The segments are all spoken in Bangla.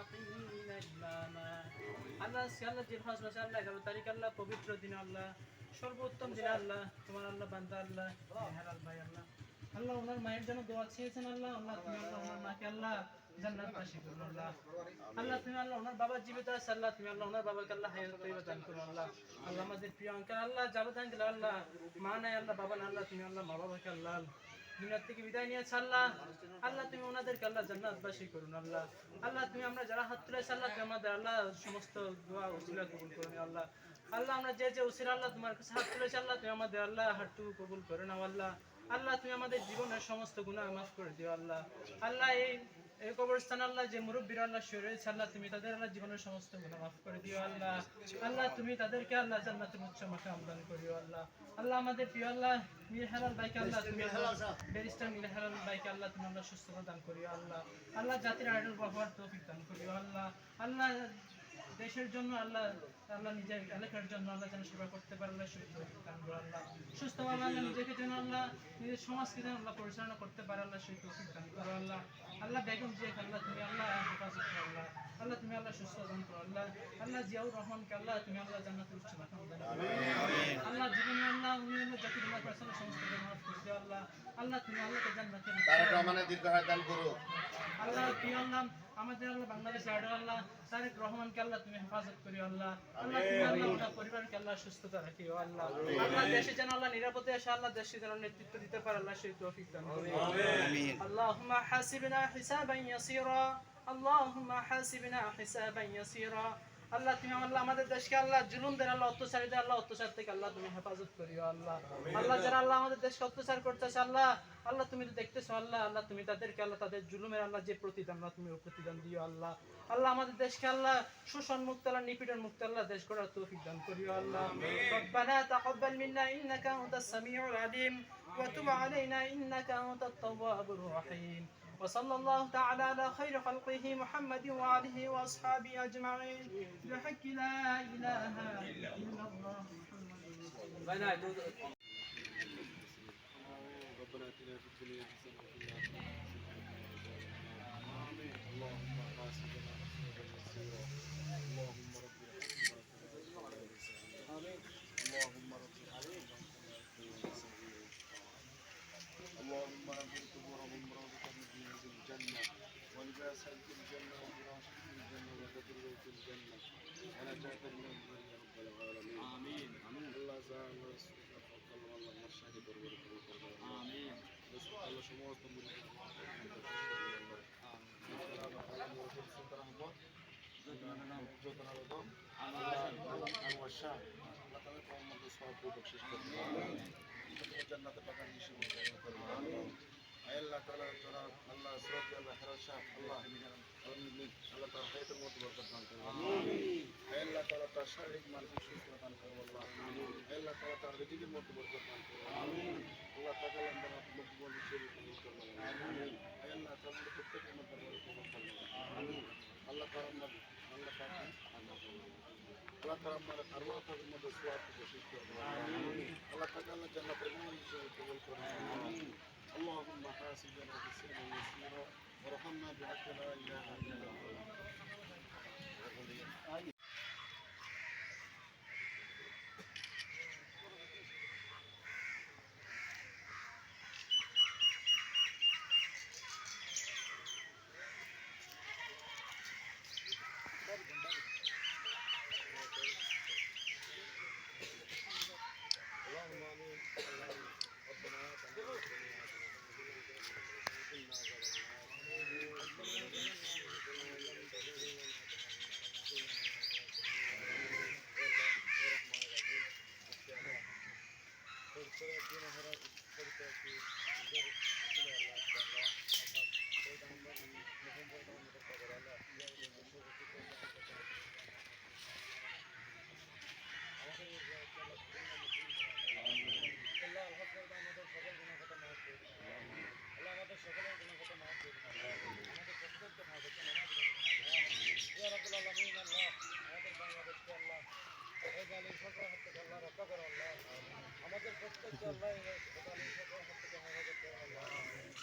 المتقين إماما আল্লাহ আল্লাহ জিলহজ মাসে আল্লাহ 11 তারিখ আল্লাহ পবিত্র দিন আল্লাহ সর্বোত্তম দিন আল্লাহ তোমার আল্লাহ বান্দা আল্লাহ মেহেরাল ভাই আল্লাহ আল্লাহ ওনার মায়ের জন্য দোয়া চেয়েছেন আল্লাহ আল্লাহ তুমি আল্লাহ ওনার মাকে আল্লাহ জান্নাতবাসী করুন আল্লাহ আল্লাহ তুমি আল্লাহ ওনার বাবা জীবিত আছে আল্লাহ তুমি আল্লাহ ওনার বাবাকে আল্লাহ হায়াত তৈয়বা দান করুন আল্লাহ আল্লাহ আমাদের প্রিয় আঙ্কেল আল্লাহ যাবতান দিল আল্লাহ মা নাই আল্লাহ বাবা না আল্লাহ তুমি আল্লাহ মা বাবাকে আল্লাহ দুনিয়ার থেকে বিদায় নিয়েছে আল্লাহ আল্লাহ তুমি ওনাদেরকে আল্লাহ জান্নাতবাসী করুন আল্লাহ আল্লাহ তুমি আমরা যারা হাত তুলেছি আল্লাহ তুমি আমাদের আল্লাহ সমস্ত দোয়া উসিলা কবুল করুন আল্লাহ আল্লাহ আমরা যে উসিলা আল্লাহ তোমার কাছে হাত তুলেছি আল্লাহ তুমি আমাদের আল্লাহ হাতটুকু কবুল করে নাও আল্লাহ আল্লাহ তুমি আমাদের জীবনের সমস্ত গুনাহ মাফ করে দিও আল্লাহ আল্লাহ এই কবরস্থান আল্লাহ যে মুরব্বীরা আল্লাহ শুয়ে রয়েছে আল্লাহ তুমি তাদের আল্লাহ জীবনের সমস্ত গুনাহ মাফ করে দিও আল্লাহ আল্লাহ তুমি তাদেরকে আল্লাহ জান্নাতের উচ্চ মাকাম দান করিও আল্লাহ আল্লাহ আমাদের প্রিয় আল্লাহ মীর হেলাল ভাইকে আল্লাহ তুমি ব্যারিস্টার মীর হেলাল ভাইকে আল্লাহ তুমি আল্লাহ সুস্থতা দান করিও আল্লাহ আল্লাহ জাতির আইডল হওয়ার তৌফিক দান করিও আল্লাহ আল্লাহ দেশের জন্য আল্লাহ আল্লাহ নিজের এলাকার জন্য আল্লাহ যেন সেবা করতে পারে আল্লাহ দান করো আল্লাহ সুস্থভাবে আল্লাহ নিজেকে যেন আল্লাহ নিজের সমাজকে যেন আল্লাহ পরিচালনা করতে পারে আল্লাহ সেই তৌফিক দান করো আল্লাহ আল্লাহ বেগম জিয়াকে আল্লাহ তুমি আল্লাহ হেফাজত করো আল্লাহ আল্লাহ তুমি আল্লাহ সুস্থ দান করো আল্লাহ আল্লাহ জিয়াউর রহমানকে আল্লাহ তুমি আল্লাহ জান্নাতুল উচ্চ মাকাম দান করো আল্লাহ জীবনে আল্লাহ উনি আল্লাহ জাতির আল্লাহ পার্সোনাল সমস্ত মাফ করে দিও আল্লাহ আল্লাহ তুমি আল্লাহকে জান্নাতের তারেক রহমানের দীর্ঘায়ু দান করো আল্লাহ প্রিয় আল্লাহ আমাদের আল্লাহ বাংলাদেশ আইডল আল্লাহ তারেক রহমানকে আল্লাহ তুমি হেফাজত করিও আল্লাহ আল্লাহ তুমি আল্লাহ ওনার পরিবারকে আল্লাহ সুস্থতা রাখিও আল্লাহ আল্লাহ দেশে যেন আল্লাহ নিরাপদে এসে আল্লাহ দেশে যেন নেতৃত্ব দিতে পারে আল্লাহ সেই তৌফিক দান করুন আমিন আল্লাহুম্মা হাসিবনা হিসাবান ইয়াসীরা আল্লাহুম্মা হাসিবনা হিসাবান ইয়াসীরা আল্লাহ তুমি আল্লাহ আমাদের দেশকে আল্লাহ জুলুমদের আল্লাহ অত্যাচারীদের আল্লাহ অত্যাচার থেকে আল্লাহ তুমি হেফাজত করিও আল্লাহ আল্লাহ যারা আল্লাহ আমাদের দেশকে অত্যাচার করতেছে আল্লাহ আল্লাহ তুমি তো দেখতেছো আল্লাহ আল্লাহ তুমি তাদেরকে আল্লাহ তাদের জুলুমের আল্লাহ যে প্রতিদান আল্লাহ তুমি প্রতিদান দিও আল্লাহ আল্লাহ আমাদের দেশকে আল্লাহ শোষণ মুক্ত আল্লাহ নিপীড়ন মুক্ত আল্লাহ দেশ গড়ার তৌফিক দান করিও আল্লাহ রব্বানা তাকাব্বাল মিন্না ইন্নাকা আনতাস সামিউল আলিম ওয়া তুব আলাইনা ইন্নাকা আনতাত তাওয়াবুর রহিম وصلى الله تعالى على خير خلقه محمد وآله وأصحابه أجمعين بحق لا إله إلا الله محمد ربنا اتنا في الدنيا حسنه وفي الاخره حسنه اللهم حاسبنا حسابا يسيرا اللهم رب ارحمنا اللهم رب اللهم انزل قبورهم روضة من رياض الجنة ولباسا في الجنة وفراشا في الجنة وتدرج في الجنة ونجاة من النار يا رب العالمين آمين الله زال الله الشهد برور آمين الله সমস্ত জান্নাতে পাকা নিশি আল্লাহ তাআলা তোরা আল্লাহ সুরাত আল্লাহ খরচা আল্লাহ আল্লাহ তাআলা হায়াতের মধ্যে বরকত দান করুন আমিন আল্লাহ তাআলা তার শারীরিক মানসিক সুস্থতা দান করুন আল্লাহ আল্লাহ তাআলা তার রিজিকের মধ্যে বরকত দান করুন আমিন আল্লাহ তাআলা আমরা মকবুল হিসেবে কবুল করুন আমিন আল্লাহ তাআলা প্রত্যেকের মধ্যে বরকত দান করুন আমিন আল্লাহ তাআলা আল্লাহ তাআলা আল্লাহ তাআলা আমাদের আরওয়াহের মধ্যে সওয়াব বশিত করুন আমিন আল্লাহ তাআলা জান্নাতের মেহমান হিসেবে কবুল করুন আমিন اللهم حاسبنا حسابا يسيرا وارحمنا بحق لا اله الا الله اللهم امين ربنا আমাদের প্রত্যেককে আল্লাহ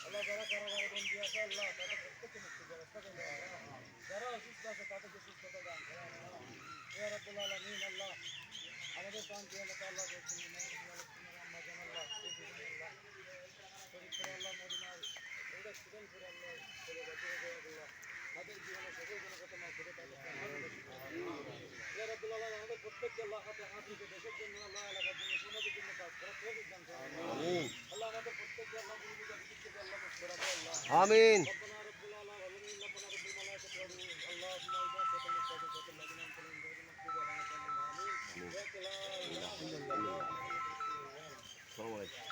আল্লাহ যারা কারাগারে বন্দী আছে আল্লাহ তাদের প্রত্যেককে মুক্তির ব্যবস্থা করে যারা অসুস্থ আছে শান্তি আল্লাহ তাআলা করছেন আম্মা জান আল্লাহ শরীফ আল্লাহ মদিনার এটা সুদান করে আল্লাহ চলে যাচ্ছে আল্লাহ তাদের জীবনে সকল কোনো কথা না করে তাদের ইয়া রাব্বুল আলামিন আমাদের প্রত্যেককে আল্লাহ হাতে হাত রেখে দেশের জন্য আল্লাহ এলাকার জন্য সমাজের জন্য কাজ করার তৌফিক দান করুন আমিন আল্লাহ আমাদের প্রত্যেককে আল্লাহ বুঝে দিতে আল্লাহ মাফ করে আল্লাহ আমিন ربنا رب العالمين ربنا رب الملائكة اللهم إذا سكن الصادق الذين أنزل من غير المغضوب عليهم ولا الضالين آمين.